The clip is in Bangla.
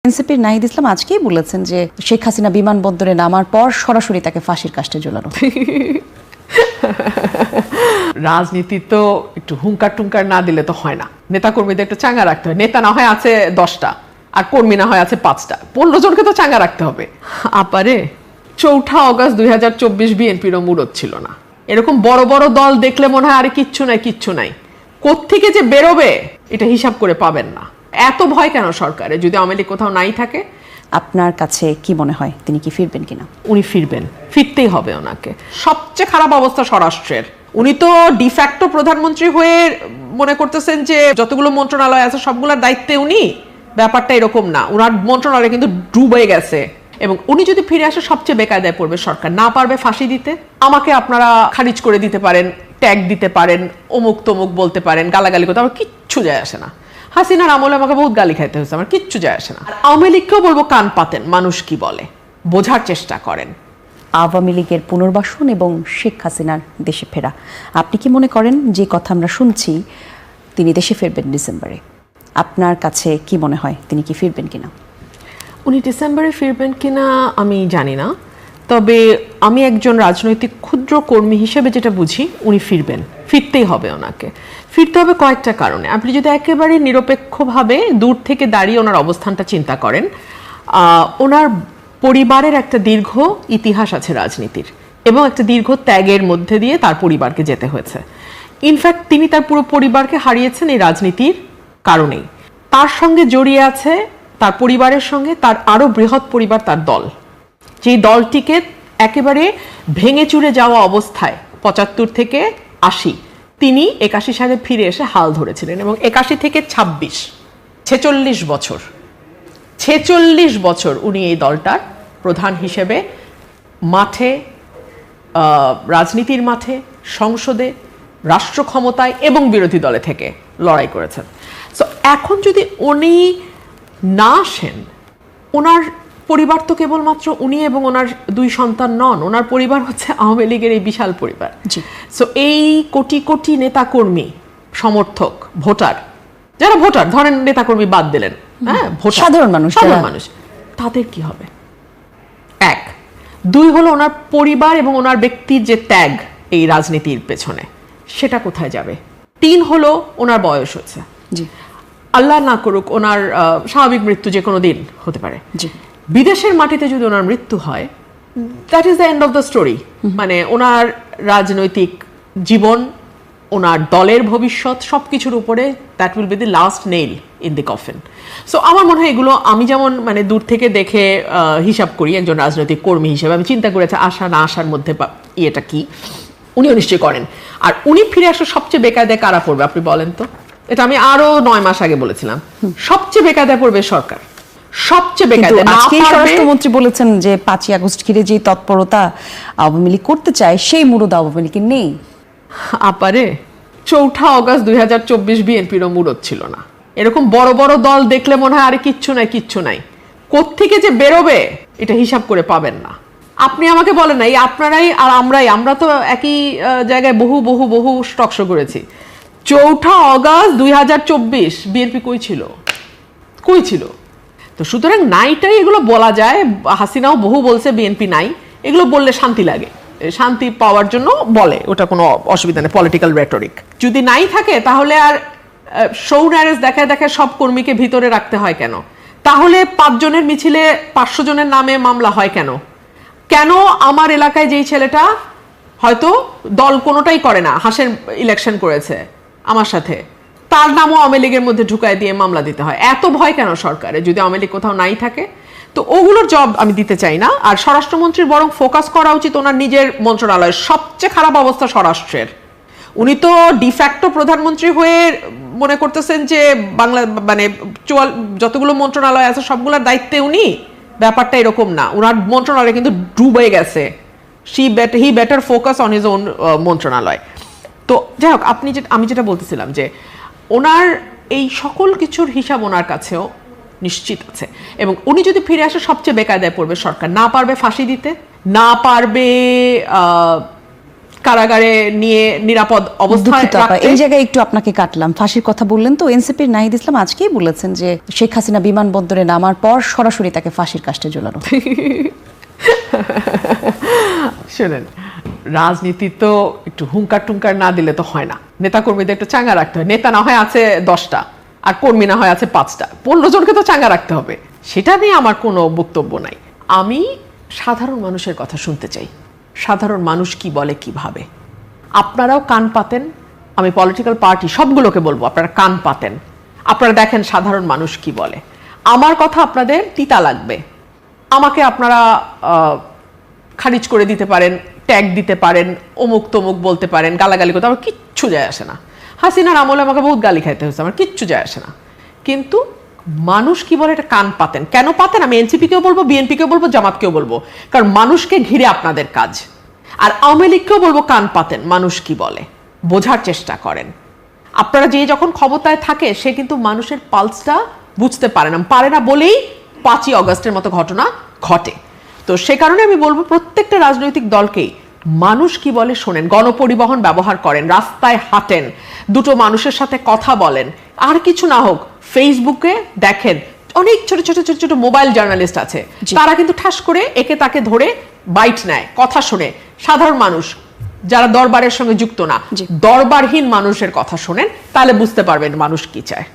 এনসিপির নাহিদ ইসলাম আজকেই বলেছেন যে শেখ হাসিনা বিমানবন্দরে নামার পর সরাসরি তাকে ফাঁসির কাস্টে ঝোলানো। রাজনীতি তো একটু হুঙ্কার টুঙ্কার না দিলে তো হয় না। নেতা কর্মীদের একটু চাঙ্গা রাখতে হয়। নেতা না হয় আছে 10টা আর কর্মী না হয় আছে 5টা, 15 জনকে তো চাঙ্গা রাখতে হবে। আপারে 4 অগস্ট 2024 বিএনপিরও মুরত ছিল না। এরকম বড় বড় দল দেখলে মনে হয় আরে কিচ্ছু নাই কোত্থেকে যে বেরোবে এটা হিসাব করে পাবেন না। এত ভয় কেন সরকারে যদি আওয়ামী লীগ কোথাও নাই থাকে? আপনার কাছে কি মনে হয় তিনি কি ফিরবেন কিনা? উনি ফিরবেন, ফিরতেই হবে ওনাকে। সবচেয়ে খারাপ অবস্থা স্বরাষ্ট্রের। উনি তো ডিফ্যাক্টো প্রধানমন্ত্রী হয়ে মনে করতেছেন যে যতগুলো মন্ত্রণালয় আছে সবগুলোর দায়িত্বে উনি। ব্যাপারটা এরকম না, ওনার মন্ত্রণালয় কিন্তু ডুবে গেছে। এবং উনি যদি ফিরে আসে সবচেয়ে বেকায়দায় পড়বে সরকার। না পারবে ফাঁসি দিতে, আমাকে আপনারা খারিজ করে দিতে পারেন, ট্যাগ দিতে পারেন, অমুক তমুক বলতে পারেন, গালাগালি করতে, আমার কিচ্ছু যায় আসে না। হাসিনার আমলে আমাকে বহুত গালি খাইতে হয়েছে, আমার কিচ্ছু যায় আসে না। আওয়ামী লীগকেও বলবো কান পাতেন, মানুষ কি বলে বোঝার চেষ্টা করেন। আওয়ামী লীগের পুনর্বাসন এবং শেখ হাসিনার দেশে ফেরা, আপনি কি মনে করেন যে কথা আমরা শুনছি তিনি দেশে ফিরবেন ডিসেম্বরে? আপনার কাছে কি মনে হয় তিনি কি ফিরবেন কিনা? উনি ডিসেম্বরে ফিরবেন কিনা আমি জানি না, তবে আমি একজন রাজনৈতিক ক্ষুদ্র কর্মী হিসেবে যেটা বুঝি উনি ফিরবেন, ফিরতেই হবে ওনাকে। ফিরতে হবে কয়েকটা কারণে। আপনি যদি একেবারে নিরপেক্ষভাবে দূর থেকে দাঁড়িয়ে ওনার অবস্থানটা চিন্তা করেন, ওনার পরিবারের একটা দীর্ঘ ইতিহাস আছে রাজনীতির এবং একটা দীর্ঘ ত্যাগের মধ্যে দিয়ে তার পরিবারকে যেতে হয়েছে। ইনফ্যাক্ট তিনি তার পুরো পরিবারকে হারিয়েছেন এই রাজনীতির কারণেই। তার সঙ্গে জড়িয়ে আছে তার পরিবারের সঙ্গে তার আরো বৃহৎ পরিবার, তার দল, যে দলটিকে একেবারে ভেঙে চুরে যাওয়া অবস্থায় 75 থেকে 80 তিনি 81 সালে ফিরে এসে হাল ধরেছিলেন এবং 81 থেকে 26 46 বছর উনি এই দলটার প্রধান হিসেবে মাঠে, রাজনীতির মাঠে, সংসদে, রাষ্ট্র ক্ষমতায় এবং বিরোধী দলে থেকে লড়াই করেছেন। সো এখন যদি উনি না আসেন, ওনার পরিবার তো কেবলমাত্র উনি এবং ওনার 2 সন্তান নন, ওনার পরিবার হচ্ছে আওয়ামী লীগের এই বিশাল পরিবার। সো এই কোটি কোটি নেতাকর্মী, সমর্থক, ভোটার, যারা ভোটার ধরেন নেতাকর্মী বাদ দিলেন, হ্যাঁ, সাধারণ মানুষ, তাদের কি হবে? 1, 2 হলো ওনার পরিবার এবং ওনার ব্যক্তির যে ত্যাগ এই রাজনীতির পেছনে, সেটা কোথায় যাবে? 3 হলো ওনার বয়স হচ্ছে, আল্লাহ না করুক ওনার স্বাভাবিক মৃত্যু যে কোনো দিন হতে পারে। বিদেশের মাটিতে যদি ওনার মৃত্যু হয়, that is the end of the story. মানে ওনার রাজনৈতিক জীবন, ওনার দলের ভবিষ্যৎ সবকিছুর উপরে that will be the last nail in the coffin. So আমার মনে হয় এগুলো আমি যেমন মানে দূর থেকে দেখে হিসাব করি একজন রাজনৈতিক কর্মী হিসেবে, আমি চিন্তা করেছি আসা না আসার মধ্যে ইয়েটা কি, উনিও নিশ্চয়ই করেন। আর উনি ফিরে আসলে সবচেয়ে বেকায়দায় কারা পড়বে আপনি বলেন তো? এটা আমি আরো 9 মাস আগে বলেছিলাম, সবচেয়ে বেকায়দায় পড়বে সরকার, সবচেয়ে বেকায়দায়। আজকেই স্বরাষ্ট্রমন্ত্রী বলেছেন যে 5ই আগস্ট ঘিরে যে তৎপরতা আওয়ামী লীগ করতে চায় সেই মুরদ আওয়ামী লীগের নেই। আপারে 4 অগস্ট 2024 বিএনপিরও মুরত ছিল না। এরকম বড় বড় দল দেখলে মনে হয় আরে কিচ্ছু নাই কোত্থেকে যে বেরোবে এটা হিসাব করে পাবেন না। আপনি আমাকে বলেন না, এই আপনারাই আর আমরা তো একই জায়গায় বহু স্টক শো করেছি। 4 অগস্ট 2024 বিএনপি কই ছিল? তো সুতরাং নাইটাই এগুলো বলা যায়। হাসিনাও বহু বলছে বিএনপি নাই, এগুলো বললে শান্তি লাগে, শান্তি পাওয়ার জন্য বলে, ওটা কোনো অসুবিধা নেই, পলিটিক্যাল রেটরিক। যদি নাই থাকে তাহলে আর শো ন্যারেজ দেখায় সব কর্মীকে ভিতরে রাখতে হয় কেন? তাহলে 5 জনের মিছিলে 500 জনের নামে মামলা হয় কেন? আমার এলাকায় যেই ছেলেটা হয়তো দল কোনোটাই করে না, হাসের ইলেকশন করেছে আমার সাথে, তার নামও আওয়ামী লীগের মধ্যে ঢুকায় দিয়ে মামলা দিতে হয়? এত ভয় কেন সরকারে যদি আওয়ামী লীগ কোথাও নাই থাকে? তো ওগুলোর জব আমি দিতে চাই না। আর স্বরাষ্ট্রমন্ত্রীর বরং ফোকাস করা উচিত ওনার নিজের মন্ত্রণালয়ের। সবচেয়ে খারাপ অবস্থা স্বরাষ্ট্রের। উনি তো ডিফ্যাক্টো প্রধানমন্ত্রী হয়ে মনে করতেছেন যে বাংলা মানে যতগুলো মন্ত্রণালয় আছে সবগুলোর দায়িত্বে উনি। ব্যাপারটা এরকম না, ওনার মন্ত্রণালয় কিন্তু ডুবে গেছে। He better focus on his own মন্ত্রণালয়। তো যাই হোক, আমি যেটা বলতেছিলাম যে ওনার এই সকল কিছুর হিসাব ওনার কাছেও নিশ্চিত আছে এবং উনি যদি ফিরে আসে সবচেয়ে বেকায়দায় পড়বে সরকার। না পারবে ফাঁসি দিতে, না পারবে কারাগারে নিয়ে নিরাপদ অবস্থায় দুঃখিত আপা, রাখতে। এই জায়গায় একটু আপনাকে কাটলাম। ফাঁসির কথা বললেন তো, এনসিপির নাহিদ ইসলাম আজকেই বলেছেন যে শেখ হাসিনা বিমানবন্দরে নামার পর সরাসরি তাকে ফাঁসির কাস্টে ঝোলানো। শুনেন, রাজনীতি তো একটু হুঙ্কার টুঙ্কার না দিলে তো হয় না। নেতাকর্মীদের একটু চাঙ্গা রাখতে হয়। নেতা না হয় আছে 10টা, আর কর্মী না হয় আছে 5টা, 15 জনকে তো চাঙ্গা রাখতে হবে। সেটা নিয়ে আমার কোনো বক্তব্য নাই। আমি সাধারণ মানুষের কথা শুনতে চাই, সাধারণ মানুষ কি বলে কিভাবে। আপনারাও কান পাতেন, আমি পলিটিক্যাল পার্টি সবগুলোকে বলবো আপনারা কান পাতেন, আপনারা দেখেন সাধারণ মানুষ কি বলে। আমার কথা আপনাদের তিতা লাগবে, আমাকে আপনারা খারিজ করে দিতে পারেন, ট্যাগ দিতে পারেন, অমুক তমুক বলতে পারেন, গালাগালি করতে, আমার কিচ্ছু যায় আসে না। হাসিনার আমলে আমাকে বহুত গালি খাইতে হয়েছে, আমার কিচ্ছু যায় আসে না। কিন্তু মানুষ কি বলে এটা কান পাতেন। কেন পাতেন? আমি এনসিপিকেও বলবো, বিএনপিকেও বলবো, জামাতকেও বলবো, কারণ মানুষকে ঘিরে আপনাদের কাজ। আর আওয়ামী লীগকেও বলবো কান পাতেন, মানুষ কি বলে বোঝার চেষ্টা করেন। আপনারা যে যখন ক্ষমতায় থাকে সে কিন্তু মানুষের পালসটা বুঝতে পারে না বলেই 5ই অগস্টের মতো ঘটনা ঘটে। তো সে কারণে আমি বলবো প্রত্যেকটা রাজনৈতিক দলকেই মানুষ কি বলে শোনেন, গণপরিবহন ব্যবহার করেন, রাস্তায় হাঁটেন, দুটো মানুষের সাথে কথা বলেন, আর কিছু না হোক ফেসবুকে দেখেন অনেক ছোট ছোট ছোট ছোট মোবাইল জার্নালিস্ট আছে, তারা কিন্তু ঠাস করে একে তাকে ধরে বাইট নেয়, কথা শুনে। সাধারণ মানুষ যারা দরবারের সঙ্গে যুক্ত না, দরবারহীন মানুষের কথা শোনেন, তাহলে বুঝতে পারবেন মানুষ কি চায়।